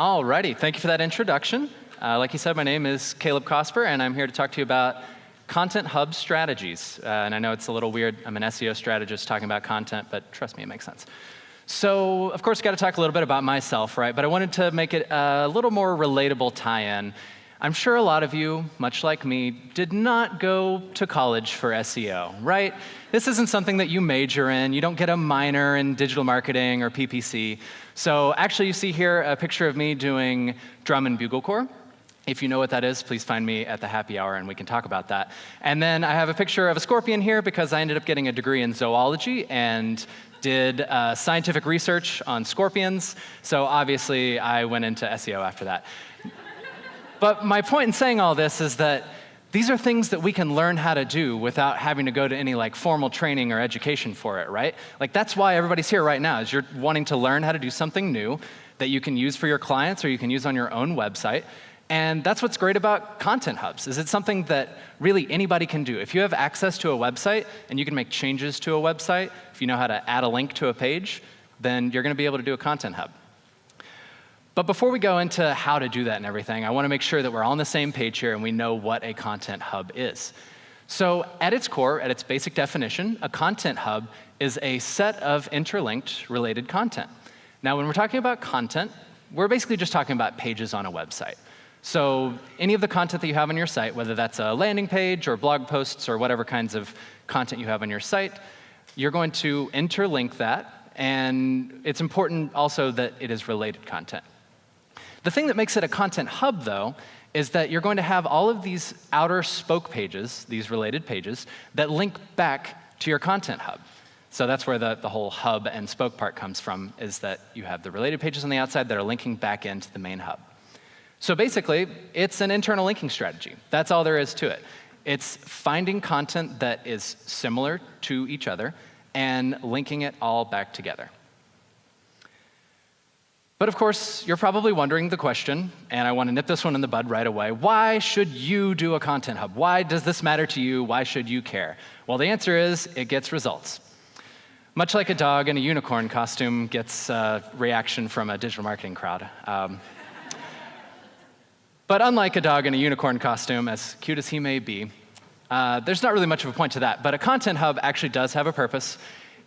Alrighty, thank you for that introduction. Like you said, my name is Caleb Cosper, and I'm here to talk to you about Content Hub strategies. And I know it's a little weird. I'm an SEO strategist talking about content, but trust me, it makes sense. So, of course, got to talk a little bit about myself, right? But I wanted to make it a little more relatable tie-in. I'm sure a lot of you, much like me, did not go to college for SEO, right? This isn't something that you major in. You don't get a minor in digital marketing or PPC. So actually, you see here a picture of me doing drum and bugle corps. If you know what that is, please find me at the happy hour and we can talk about that. And then I have a picture of a scorpion here because I ended up getting a degree in zoology and did scientific research on scorpions. So obviously, I went into SEO after that. But my point in saying all this is that these are things that we can learn how to do without having to go to any formal training or education for it, right? That's why everybody's here right now, is you're wanting to learn how to do something new that you can use for your clients or you can use on your own website. And that's what's great about content hubs, is it's something that really anybody can do. If you have access to a website and you can make changes to a website, if you know how to add a link to a page, then you're going to be able to do a content hub. But before we go into how to do that and everything, I want to make sure that we're all on the same page here and we know what a content hub is. So at its core, at its basic definition, a content hub is a set of interlinked related content. Now, when we're talking about content, we're basically just talking about pages on a website. So any of the content that you have on your site, whether that's a landing page or blog posts or whatever kinds of content you have on your site, you're going to interlink that, and it's important also that it is related content. The thing that makes it a content hub, though, is that you're going to have all of these outer spoke pages, these related pages, that link back to your content hub. So that's where the whole hub and spoke part comes from, is that you have the related pages on the outside that are linking back into the main hub. So basically, it's an internal linking strategy. That's all there is to it. It's finding content that is similar to each other and linking it all back together. But of course, you're probably wondering the question, and I want to nip this one in the bud right away. Why should you do a content hub? Why does this matter to you? Why should you care? Well, the answer is it gets results. Much like a dog in a unicorn costume gets a reaction from a digital marketing crowd. But unlike a dog in a unicorn costume, as cute as he may be, there's not really much of a point to that. But a content hub actually does have a purpose.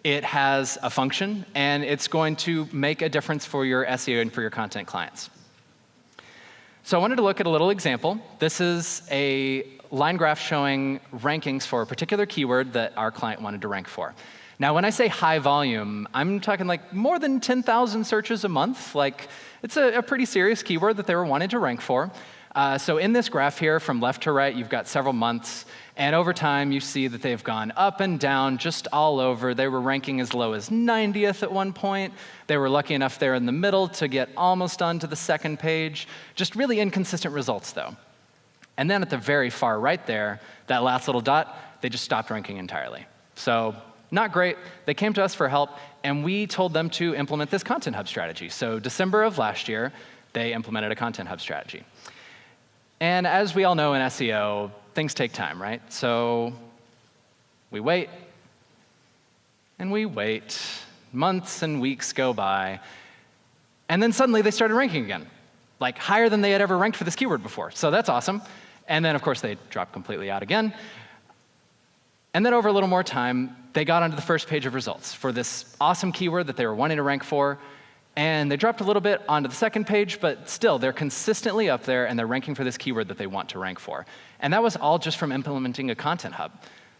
It has a function, and it's going to make a difference for your SEO and for your content clients. So I wanted to look at a little example. This is a line graph showing rankings for a particular keyword that our client wanted to rank for. Now, when I say high volume, I'm talking more than 10,000 searches a month. It's a pretty serious keyword that they were wanting to rank for. So in this graph here, from left to right, you've got several months. And over time, you see that they've gone up and down just all over. They were ranking as low as 90th at one point. They were lucky enough there in the middle to get almost onto the second page. Just really inconsistent results, though. And then at the very far right there, that last little dot, they just stopped ranking entirely. So not great. They came to us for help, and we told them to implement this content hub strategy. So December of last year, they implemented a content hub strategy. And as we all know in SEO, things take time, right? So we wait, and we wait. Months and weeks go by, and then suddenly they started ranking again, higher than they had ever ranked for this keyword before. So that's awesome. And then, of course, they dropped completely out again. And then over a little more time, they got onto the first page of results for this awesome keyword that they were wanting to rank for. And they dropped a little bit onto the second page, but still, they're consistently up there, and they're ranking for this keyword that they want to rank for. And that was all just from implementing a content hub.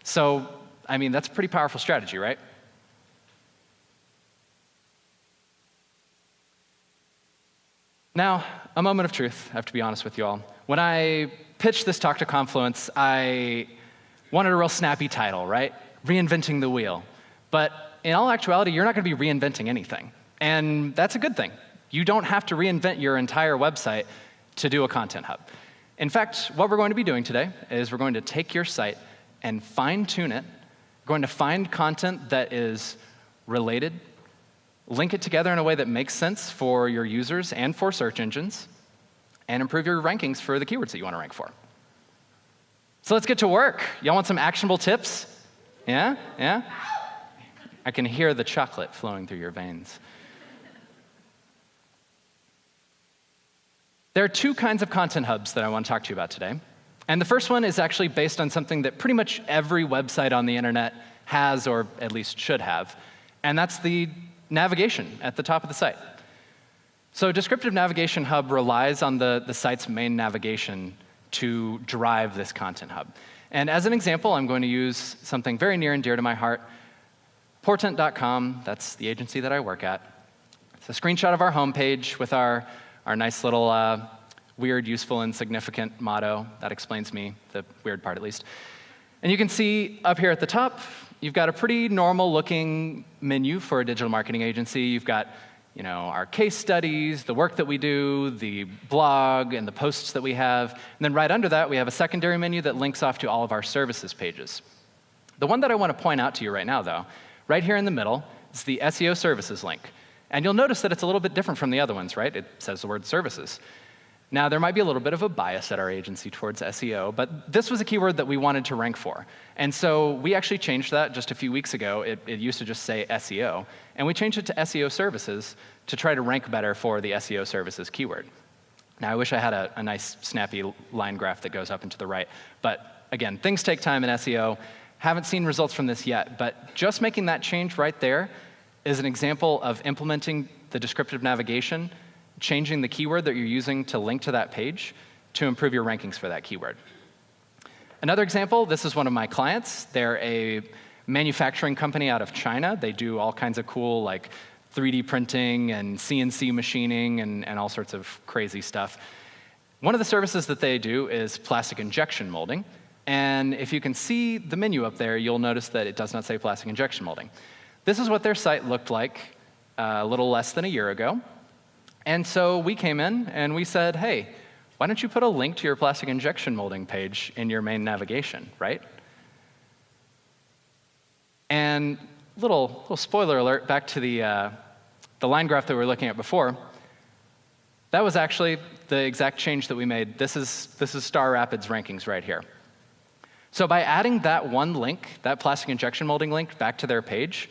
So, that's a pretty powerful strategy, right? Now, a moment of truth, I have to be honest with you all. When I pitched this talk to Confluence, I wanted a real snappy title, right? Reinventing the wheel. But in all actuality, you're not going to be reinventing anything. And that's a good thing. You don't have to reinvent your entire website to do a content hub. In fact, what we're going to be doing today is we're going to take your site and fine-tune it. We're going to find content that is related, link it together in a way that makes sense for your users and for search engines, and improve your rankings for the keywords that you want to rank for. So let's get to work. Y'all want some actionable tips? Yeah? Yeah? I can hear the chocolate flowing through your veins. There are two kinds of content hubs that I want to talk to you about today. And the first one is actually based on something that pretty much every website on the internet has, or at least should have, and that's the navigation at the top of the site. So Descriptive Navigation Hub relies on the site's main navigation to drive this content hub. And as an example, I'm going to use something very near and dear to my heart, Portent.com. That's the agency that I work at. It's a screenshot of our homepage with our nice little weird, useful, and significant motto. That explains me, the weird part at least. And you can see up here at the top, you've got a pretty normal-looking menu for a digital marketing agency. You've got our case studies, the work that we do, the blog, and the posts that we have. And then right under that, we have a secondary menu that links off to all of our services pages. The one that I want to point out to you right now, though, right here in the middle, is the SEO services link. And you'll notice that it's a little bit different from the other ones, right? It says the word services. Now, there might be a little bit of a bias at our agency towards SEO, but this was a keyword that we wanted to rank for. And so we actually changed that just a few weeks ago. It used to just say SEO, and we changed it to SEO services to try to rank better for the SEO services keyword. Now, I wish I had a nice, snappy line graph that goes up and to the right, but again, things take time in SEO. Haven't seen results from this yet, but just making that change right there is an example of implementing the descriptive navigation, changing the keyword that you're using to link to that page to improve your rankings for that keyword. Another example, this is one of my clients. They're a manufacturing company out of China. They do all kinds of cool, like 3D printing and CNC machining and all sorts of crazy stuff. One of the services that they do is plastic injection molding. And if you can see the menu up there, you'll notice that it does not say plastic injection molding. This is what their site looked like a little less than a year ago. And so we came in and we said, hey, why don't you put a link to your plastic injection molding page in your main navigation, right? And little spoiler alert, back to the line graph that we were looking at before, that was actually the exact change that we made. This is Star Rapids rankings right here. So by adding that one link, that plastic injection molding link, back to their page,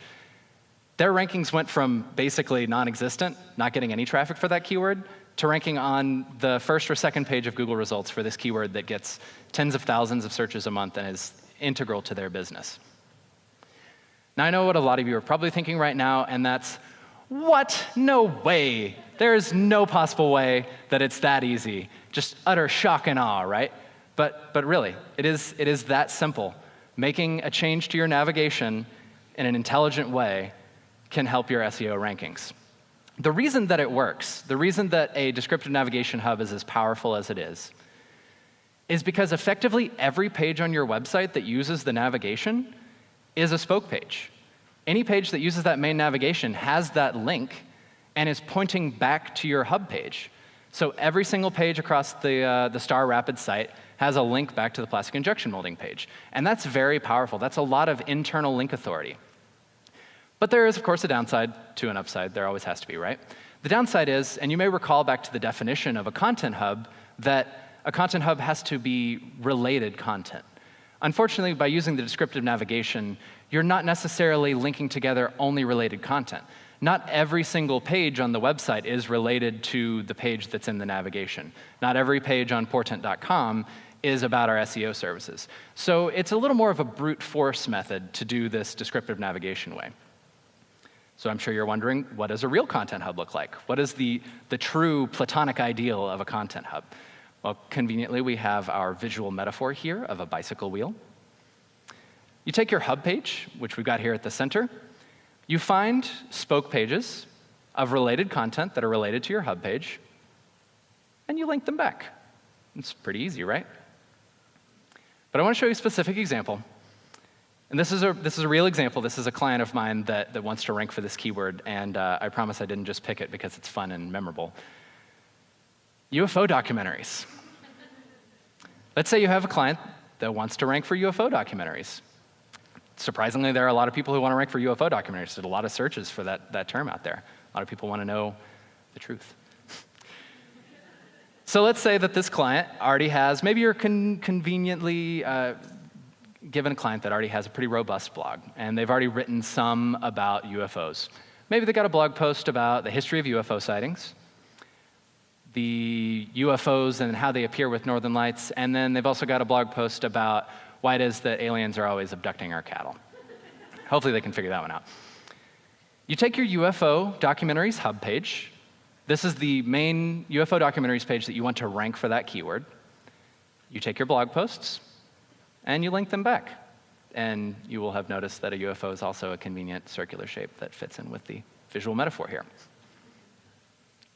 their rankings went from basically non-existent, not getting any traffic for that keyword, to ranking on the first or second page of Google results for this keyword that gets tens of thousands of searches a month and is integral to their business. Now, I know what a lot of you are probably thinking right now, and that's, what? No way. There is no possible way that it's that easy. Just utter shock and awe, right? But really, it is that simple. Making a change to your navigation in an intelligent way can help your SEO rankings. The reason that it works, the reason that a descriptive navigation hub is as powerful as it is because effectively every page on your website that uses the navigation is a spoke page. Any page that uses that main navigation has that link and is pointing back to your hub page. So every single page across the Star Rapids site has a link back to the plastic injection molding page. And that's very powerful. That's a lot of internal link authority. But there is, of course, a downside to an upside. There always has to be, right? The downside is, and you may recall back to the definition of a content hub, that a content hub has to be related content. Unfortunately, by using the descriptive navigation, you're not necessarily linking together only related content. Not every single page on the website is related to the page that's in the navigation. Not every page on Portent.com is about our SEO services. So it's a little more of a brute force method to do this descriptive navigation way. So I'm sure you're wondering, what does a real content hub look like? What is the true platonic ideal of a content hub? Well, conveniently, we have our visual metaphor here of a bicycle wheel. You take your hub page, which we've got here at the center. You find spoke pages of related content that are related to your hub page, and you link them back. It's pretty easy, right? But I want to show you a specific example. And this is a real example. This is a client of mine that wants to rank for this keyword, and I promise I didn't just pick it because it's fun and memorable. UFO documentaries. Let's say you have a client that wants to rank for UFO documentaries. Surprisingly, there are a lot of people who want to rank for UFO documentaries. There's a lot of searches for that term out there. A lot of people want to know the truth. So let's say that this client already has, maybe you're conveniently given a client that already has a pretty robust blog, and they've already written some about UFOs. Maybe they got a blog post about the history of UFO sightings. the UFOs and how they appear with northern lights, and then they've also got a blog post about why it is that aliens are always abducting our cattle. Hopefully they can figure that one out. You take your UFO documentaries hub page. This is the main UFO documentaries page that you want to rank for that keyword. You take your blog posts, and you link them back. And you will have noticed that a UFO is also a convenient circular shape that fits in with the visual metaphor here.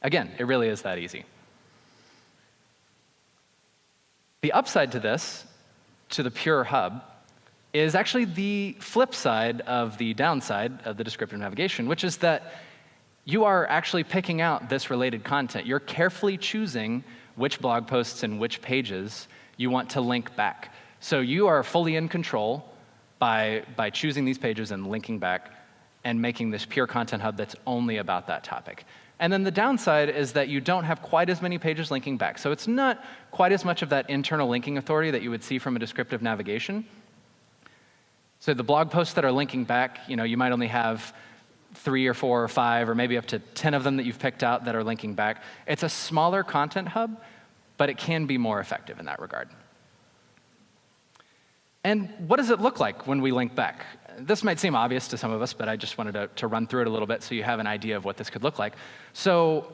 Again, it really is that easy. The upside to this, to the pure hub, is actually the flip side of the downside of the descriptive navigation, which is that you are actually picking out this related content. You're carefully choosing which blog posts and which pages you want to link back. So you are fully in control by choosing these pages and linking back and making this pure content hub that's only about that topic. And then the downside is that you don't have quite as many pages linking back. So it's not quite as much of that internal linking authority that you would see from a descriptive navigation. So the blog posts that are linking back, you might only have 3 or 4 or 5 or maybe up to 10 of them that you've picked out that are linking back. It's a smaller content hub, but it can be more effective in that regard. And what does it look like when we link back? This might seem obvious to some of us, but I just wanted to run through it a little bit so you have an idea of what this could look like. So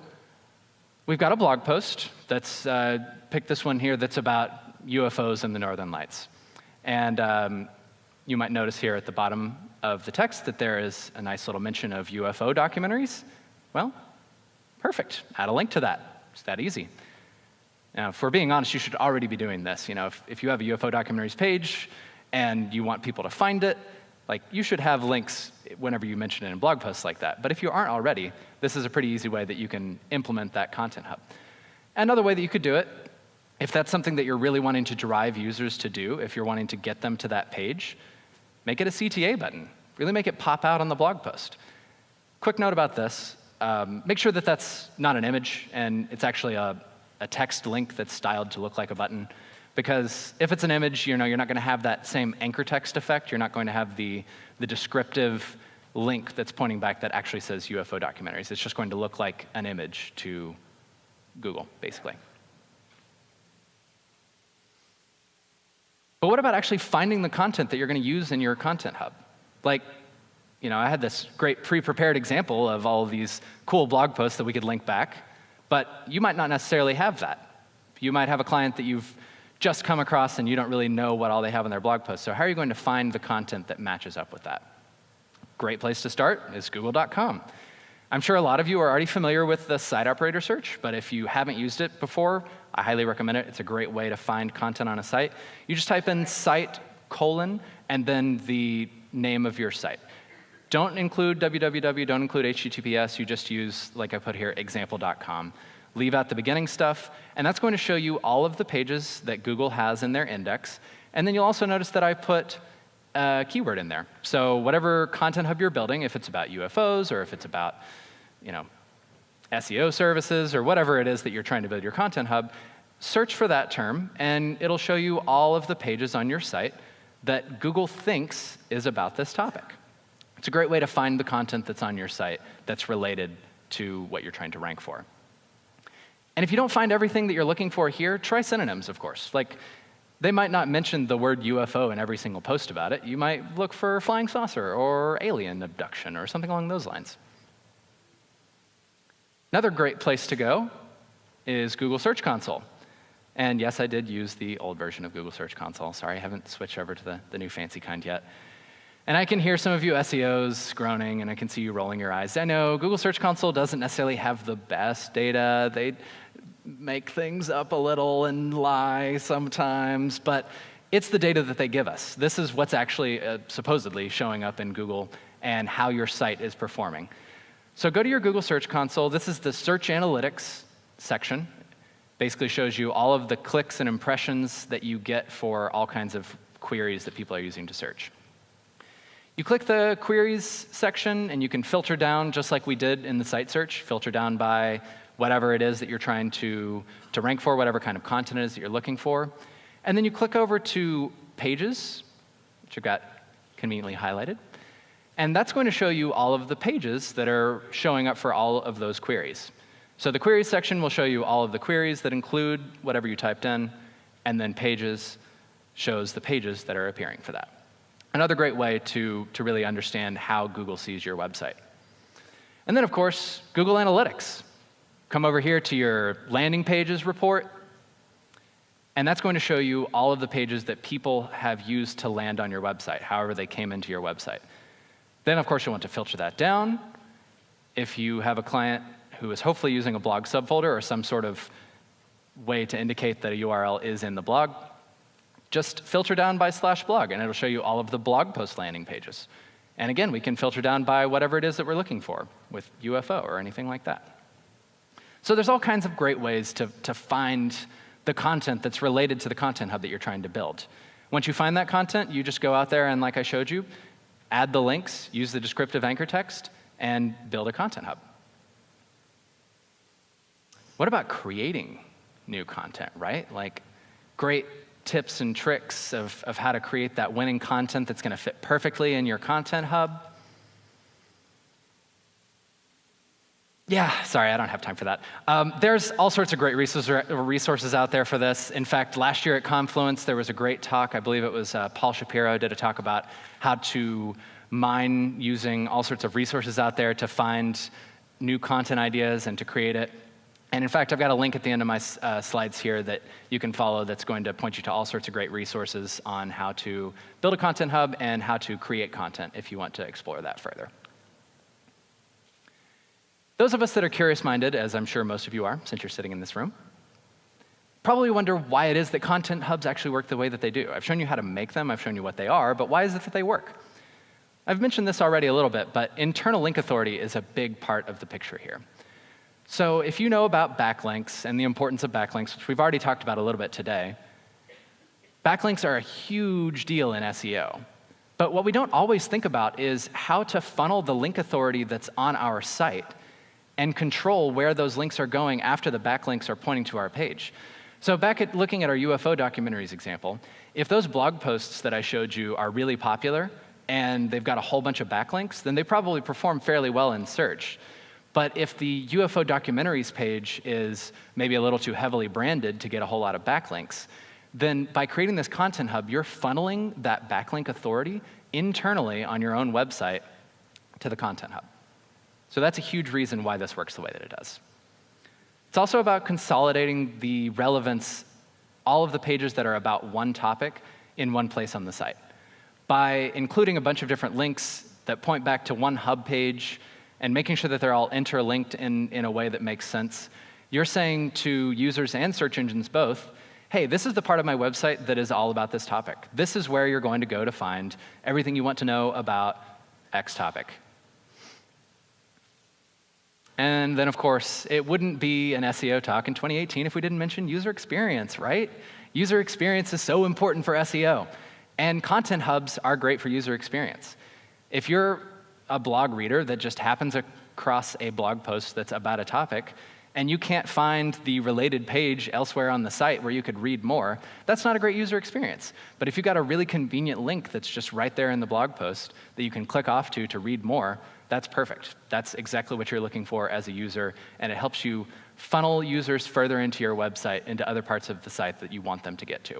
we've got a blog post that's, pick this one here, that's about UFOs and the Northern Lights. And you might notice here at the bottom of the text that there is a nice little mention of UFO documentaries. Well, perfect. Add a link to that. It's that easy. Now, if we're being honest, you should already be doing this. If you have a UFO documentaries page and you want people to find it, you should have links whenever you mention it in blog posts like that. But if you aren't already, this is a pretty easy way that you can implement that content hub. Another way that you could do it, if that's something that you're really wanting to drive users to do, if you're wanting to get them to that page, make it a CTA button. Really make it pop out on the blog post. Quick note about this. Make sure that that's not an image and it's actually a text link that's styled to look like a button. Because if it's an image, you're not going to have that same anchor text effect. You're not going to have the descriptive link that's pointing back that actually says UFO documentaries. It's just going to look like an image to Google, basically. But what about actually finding the content that you're going to use in your content hub? I had this great pre-prepared example of all of these cool blog posts that we could link back, but you might not necessarily have that. You might have a client that you've just come across and you don't really know what all they have on their blog post. So how are you going to find the content that matches up with that? Great place to start is google.com. I'm sure a lot of you are already familiar with the site operator search, but if you haven't used it before, I highly recommend it. It's a great way to find content on a site. You just type in site : and then the name of your site. Don't include www, don't include HTTPS. You just use, like I put here, example.com. Leave out the beginning stuff, and that's going to show you all of the pages that Google has in their index. And then you'll also notice that I put a keyword in there. So whatever content hub you're building, if it's about UFOs or if it's about, SEO services or whatever it is that you're trying to build your content hub, search for that term, and it'll show you all of the pages on your site that Google thinks is about this topic. It's a great way to find the content that's on your site that's related to what you're trying to rank for. And if you don't find everything that you're looking for here, try synonyms, of course. They might not mention the word UFO in every single post about it. You might look for flying saucer or alien abduction or something along those lines. Another great place to go is Google Search Console. And yes, I did use the old version of Google Search Console. Sorry, I haven't switched over to the new fancy kind yet. And I can hear some of you SEOs groaning, and I can see you rolling your eyes. I know Google Search Console doesn't necessarily have the best data. They make things up a little and lie sometimes, but it's the data that they give us. This is what's actually supposedly showing up in Google and how your site is performing. So go to your Google Search Console. This is the Search Analytics section. Basically shows you all of the clicks and impressions that you get for all kinds of queries that people are using to search. You click the queries section, and you can filter down, just like we did in the site search, filter down by whatever it is that you're trying to rank for, whatever kind of content it is that you're looking for. And then you click over to Pages, which I've got conveniently highlighted. And that's going to show you all of the pages that are showing up for all of those queries. So the queries section will show you all of the queries that include whatever you typed in, and then pages shows the pages that are appearing for that. Another great way to really understand how Google sees your website. And then, of course, Google Analytics. Come over here to your landing pages report, and that's going to show you all of the pages that people have used to land on your website, however they came into your website. Then, of course, you'll want to filter that down. If you have a client who is hopefully using a blog subfolder or some sort of way to indicate that a URL is in the blog, just filter down by /blog, and it'll show you all of the blog post landing pages. And again, we can filter down by whatever it is that we're looking for with UFO or anything like that. So there's all kinds of great ways to find the content that's related to the Content Hub that you're trying to build. Once you find that content, you just go out there and, like I showed you, add the links, use the descriptive anchor text, and build a Content Hub. What about creating new content, right? Like great tips and tricks of how to create that winning content that's going to fit perfectly in your Content Hub. Yeah, sorry, I don't have time for that. There's all sorts of great resources out there for this. In fact, last year at Confluence, there was a great talk. I believe it was Paul Shapiro did a talk about how to mine using all sorts of resources out there to find new content ideas and to create it. And in fact, I've got a link at the end of my slides here that you can follow that's going to point you to all sorts of great resources on how to build a Content Hub and how to create content if you want to explore that further. Those of us that are curious-minded, as I'm sure most of you are, since you're sitting in this room, probably wonder why it is that Content Hubs actually work the way that they do. I've shown you how to make them, I've shown you what they are, but why is it that they work? I've mentioned this already a little bit, but internal link authority is a big part of the picture here. So if you know about backlinks and the importance of backlinks, which we've already talked about a little bit today, backlinks are a huge deal in SEO. But what we don't always think about is how to funnel the link authority that's on our site and control where those links are going after the backlinks are pointing to our page. So back at looking at our UFO documentaries example, if those blog posts that I showed you are really popular and they've got a whole bunch of backlinks, then they probably perform fairly well in search. But if the UFO documentaries page is maybe a little too heavily branded to get a whole lot of backlinks, then by creating this Content Hub, you're funneling that backlink authority internally on your own website to the Content Hub. So that's a huge reason why this works the way that it does. It's also about consolidating the relevance, all of the pages that are about one topic in one place on the site. By including a bunch of different links that point back to one hub page and making sure that they're all interlinked in a way that makes sense, you're saying to users and search engines both, hey, this is the part of my website that is all about this topic. This is where you're going to go to find everything you want to know about X topic. And then, of course, it wouldn't be an SEO talk in 2018 if we didn't mention user experience, right? User experience is so important for SEO. And Content Hubs are great for user experience. If you're a blog reader that just happens across a blog post that's about a topic, and you can't find the related page elsewhere on the site where you could read more, that's not a great user experience. But if you've got a really convenient link that's just right there in the blog post that you can click off to read more, that's perfect. That's exactly what you're looking for as a user, and it helps you funnel users further into your website, into other parts of the site that you want them to get to.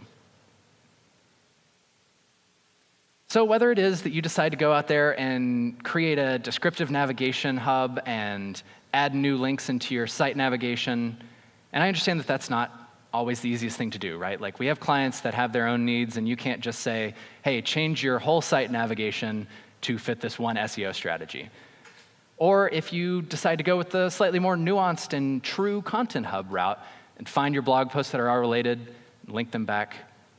So whether it is that you decide to go out there and create a descriptive navigation hub and add new links into your site navigation, and I understand that that's not always the easiest thing to do, right? Like we have clients that have their own needs, and you can't just say, hey, change your whole site navigation to fit this one SEO strategy. Or if you decide to go with the slightly more nuanced and true Content Hub route and find your blog posts that are all related, link them back,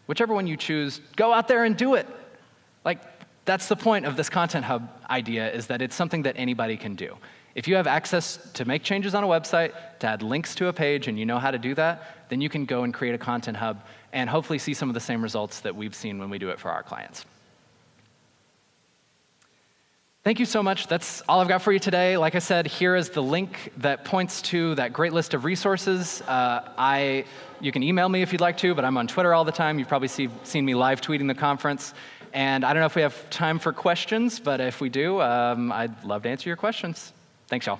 whichever one you choose, go out there and do it. Like, that's the point of this Content Hub idea, is that it's something that anybody can do. If you have access to make changes on a website, to add links to a page, and you know how to do that, then you can go and create a Content Hub and hopefully see some of the same results that we've seen when we do it for our clients. Thank you so much. That's all I've got for you today. Like I said, here is the link that points to that great list of resources. You can email me if you'd like to, but I'm on Twitter all the time. You've probably seen me live tweeting the conference. And I don't know if we have time for questions, but if we do, I'd love to answer your questions. Thanks, y'all.